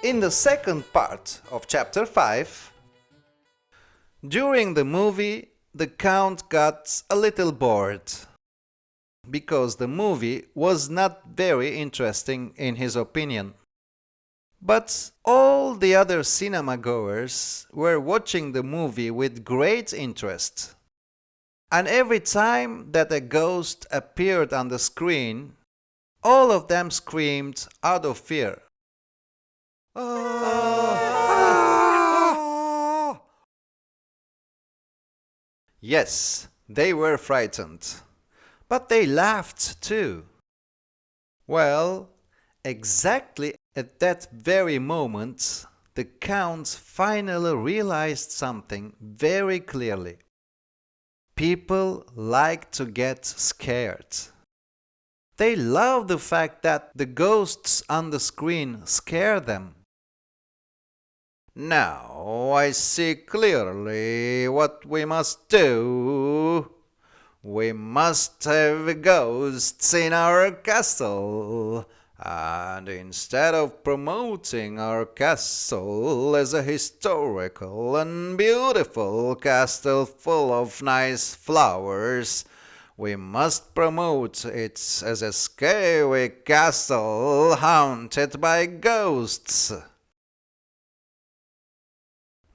In the second part of chapter 5, during the movie, the Count got a little bored because the movie was not very interesting in his opinion. But all the other cinema goers were watching the movie with great interest. And every time that a ghost appeared on the screen, all of them screamed out of fear. Yes, they were frightened, but they laughed too. Well, exactly at that very moment, the Count finally realized something very clearly. People like to get scared. They love the fact that the ghosts on the screen scare them. Now I see clearly what we must do. We must have ghosts in our castle. And instead of promoting our castle as a historical and beautiful castle full of nice flowers, we must promote it as a scary castle haunted by ghosts.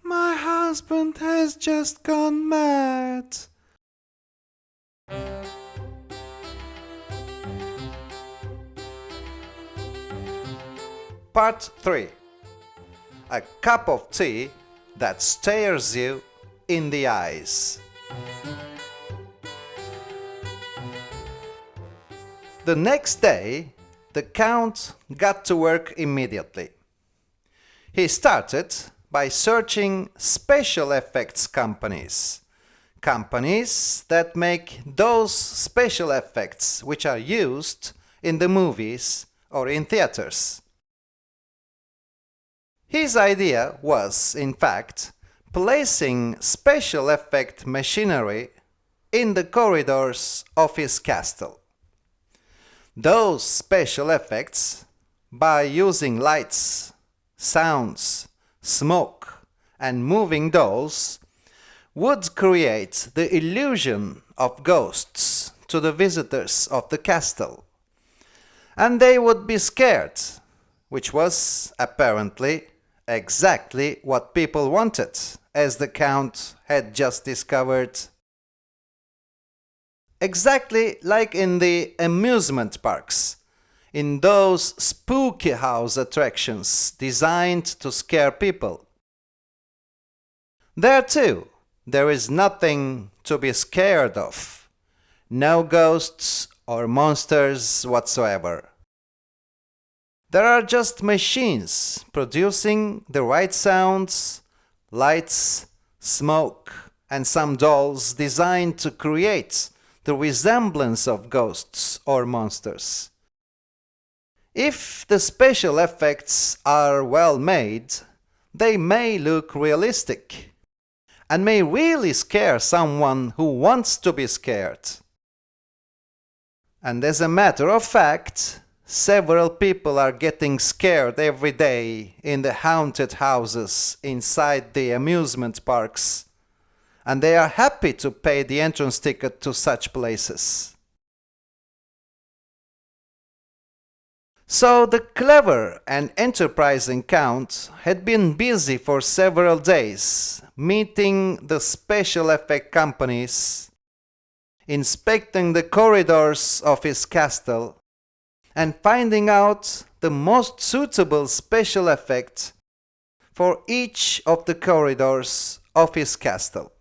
My husband has just gone mad. Part 3. A cup of tea that stares you in the eyes. The next day, the Count got to work immediately. He started by searching special effects companies. Companies that make those special effects which are used in the movies or in theaters. His idea was, in fact, placing special effect machinery in the corridors of his castle. Those special effects, by using lights, sounds, smoke, and moving dolls, would create the illusion of ghosts to the visitors of the castle, and they would be scared, which was apparently exactly what people wanted, as the Count had just discovered. Exactly like in the amusement parks, in those spooky house attractions designed to scare people. There too, there is nothing to be scared of. No ghosts or monsters whatsoever. There are just machines producing the right sounds, lights, smoke, and some dolls designed to create the resemblance of ghosts or monsters. If the special effects are well made, they may look realistic and may really scare someone who wants to be scared. And as a matter of fact, several people are getting scared every day in the haunted houses inside the amusement parks, and they are happy to pay the entrance ticket to such places. So the clever and enterprising Count had been busy for several days, meeting the special effect companies, inspecting the corridors of his castle, and finding out the most suitable special effect for each of the corridors of his castle.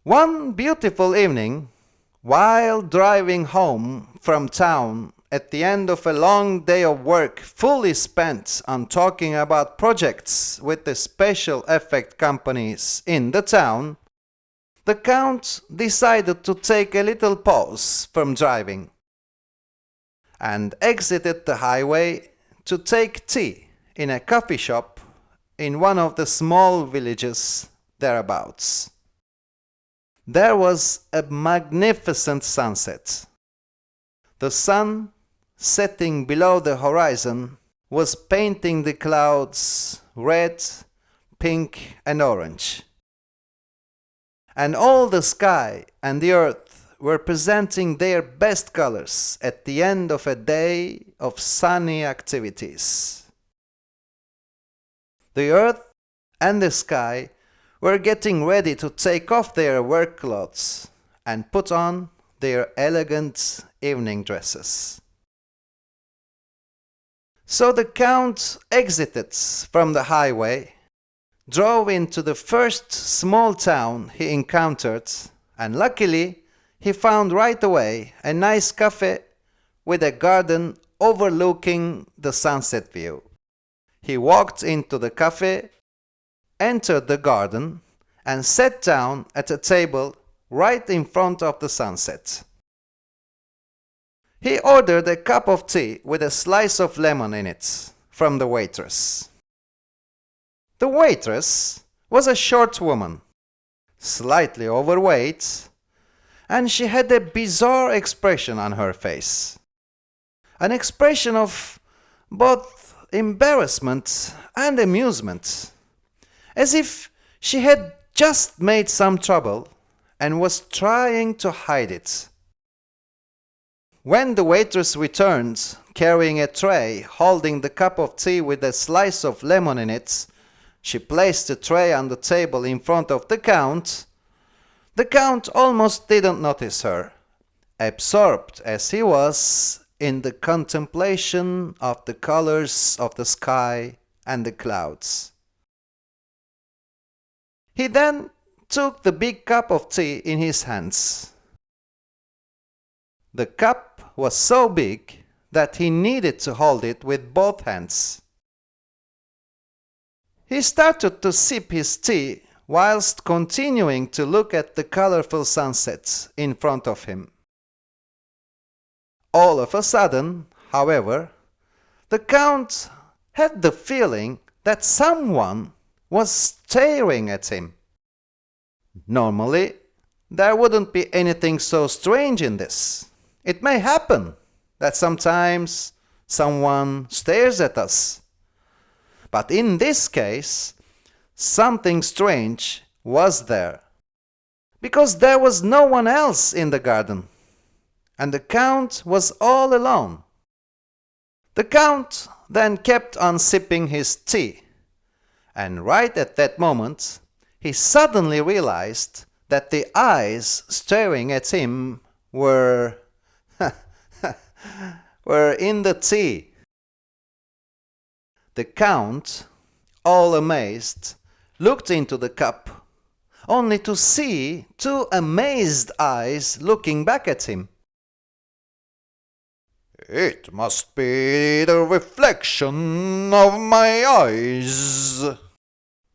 One beautiful evening, while driving home from town at the end of a long day of work fully spent on talking about projects with the special effect companies in the town, the Count decided to take a little pause from driving and exited the highway to take tea in a coffee shop in one of the small villages thereabouts. There was a magnificent sunset. The sun, setting below the horizon, was painting the clouds red, pink, and orange. And all the sky and the earth were presenting their best colors at the end of a day of sunny activities. The earth and the sky were getting ready to take off their work clothes and put on their elegant evening dresses. So the Count exited from the highway, drove into the first small town he encountered, and luckily he found right away a nice cafe with a garden overlooking the sunset view. He walked into the cafe, entered the garden, and sat down at a table right in front of the sunset. He ordered a cup of tea with a slice of lemon in it from the waitress. The waitress was a short woman, slightly overweight, and she had a bizarre expression on her face. An expression of both embarrassment and amusement, as if she had just made some trouble and was trying to hide it. When the waitress returned, carrying a tray holding the cup of tea with a slice of lemon in it, she placed the tray on the table in front of the Count. The Count almost didn't notice her, absorbed as he was in the contemplation of the colors of the sky and the clouds. He then took the big cup of tea in his hands. The cup was so big that he needed to hold it with both hands. He started to sip his tea whilst continuing to look at the colorful sunsets in front of him. All of a sudden, however, the Count had the feeling that someone was staring at him. Normally, there wouldn't be anything so strange in this. It may happen that sometimes someone stares at us. But in this case, something strange was there, because there was no one else in the garden, and the Count was all alone. The Count then kept on sipping his tea, and right at that moment, he suddenly realized that the eyes staring at him were in the tea. The Count, all amazed, looked into the cup, only to see two amazed eyes looking back at him. "It must be the reflection of my eyes,"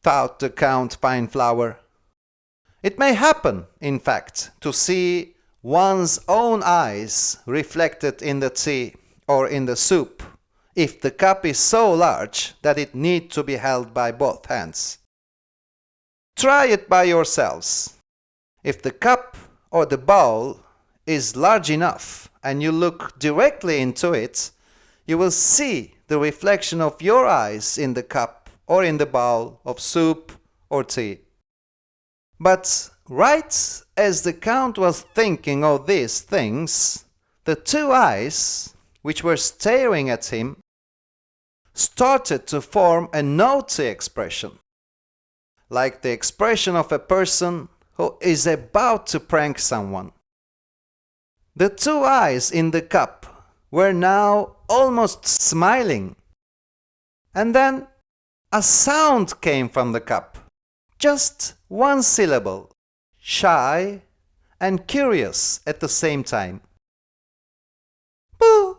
thought the Count Fineflower. It may happen, in fact, to see one's own eyes reflected in the tea or in the soup, if the cup is so large that it needs to be held by both hands. Try it by yourselves. If the cup or the bowl is large enough and you look directly into it, you will see the reflection of your eyes in the cup or in the bowl of soup or tea. But right as the Count was thinking of these things, the two eyes, which were staring at him, started to form a naughty expression, like the expression of a person who is about to prank someone. The two eyes in the cup were now almost smiling, and then a sound came from the cup, just one syllable, shy and curious at the same time. Boo!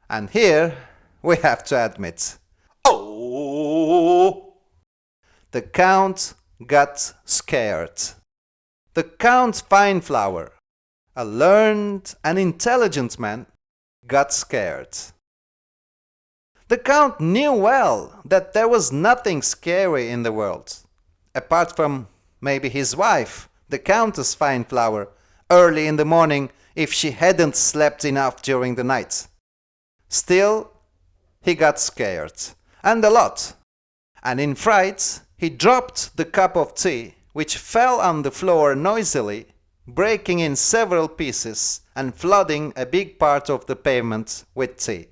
And here we have to admit, oh! The Count got scared. The Count Fineflower, a learned and intelligent man, got scared. The Count knew well that there was nothing scary in the world, apart from maybe his wife, the Countess Fineflower, early in the morning if she hadn't slept enough during the night. Still, he got scared, and a lot, and in fright he dropped the cup of tea, which fell on the floor noisily, breaking in several pieces and flooding a big part of the pavement with tea.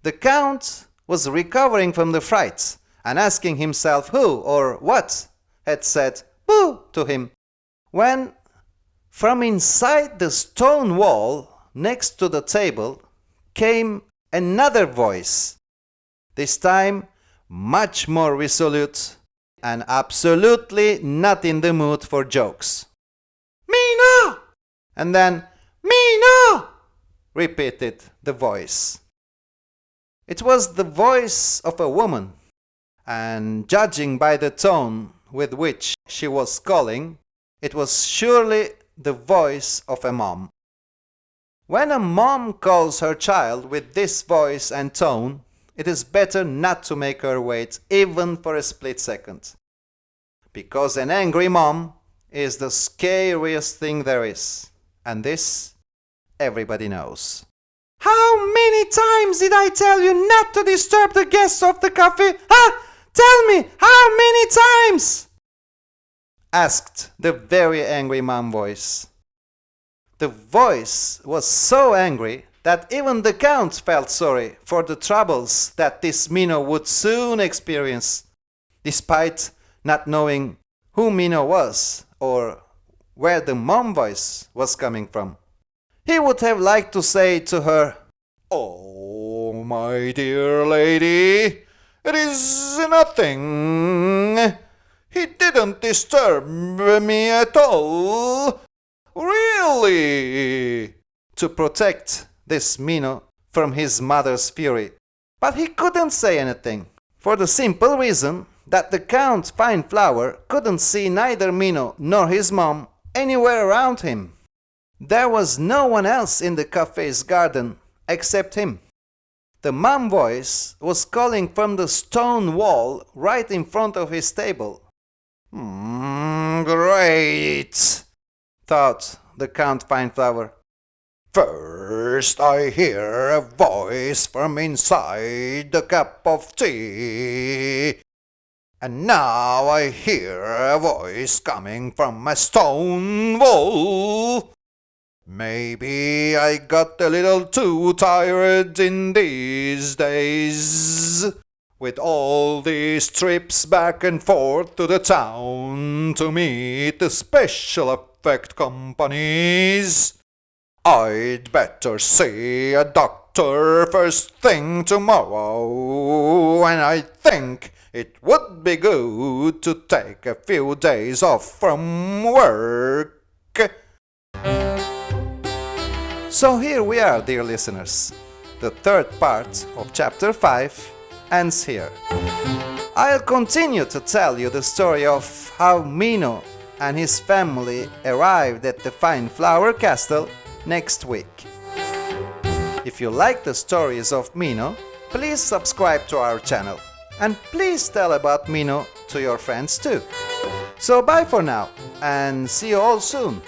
The Count was recovering from the fright and asking himself who or what had said "boo" to him, when from inside the stone wall next to the table came another voice, this time much more resolute and absolutely not in the mood for jokes. "Mino!" And then, "Mino!" repeated the voice. It was the voice of a woman, and judging by the tone with which she was calling, it was surely the voice of a mom. When a mom calls her child with this voice and tone, it is better not to make her wait even for a split second. Because an angry mom is the scariest thing there is, and this everybody knows. "How many times did I tell you not to disturb the guests of the cafe? Tell me, how many times?" asked the very angry mom voice. The voice was so angry that even the Count felt sorry for the troubles that this Mino would soon experience, despite not knowing who Mino was or where the mom voice was coming from. He would have liked to say to her, "Oh, my dear lady, it is nothing. He didn't disturb me at all. Really?" to protect this Mino from his mother's fury. But he couldn't say anything, for the simple reason that the Count Fineflower couldn't see neither Mino nor his mom anywhere around him. There was no one else in the cafe's garden except him. The mom voice was calling from the stone wall right in front of his table. Great, thought the Count Fineflower. First I hear a voice from inside the cup of tea, and now I hear a voice coming from a stone wall. Maybe I got a little too tired in these days, with all these trips back and forth to the town to meet the special effect companies. I'd better see a doctor first thing tomorrow, and I think it would be good to take a few days off from work. So here we are, dear listeners. The third part of chapter 5 ends here. I'll continue to tell you the story of how Mino and his family arrived at the Fineflower Castle next week. If you like the stories of Mino, please subscribe to our channel, and please tell about Mino to your friends too. So bye for now, and see you all soon.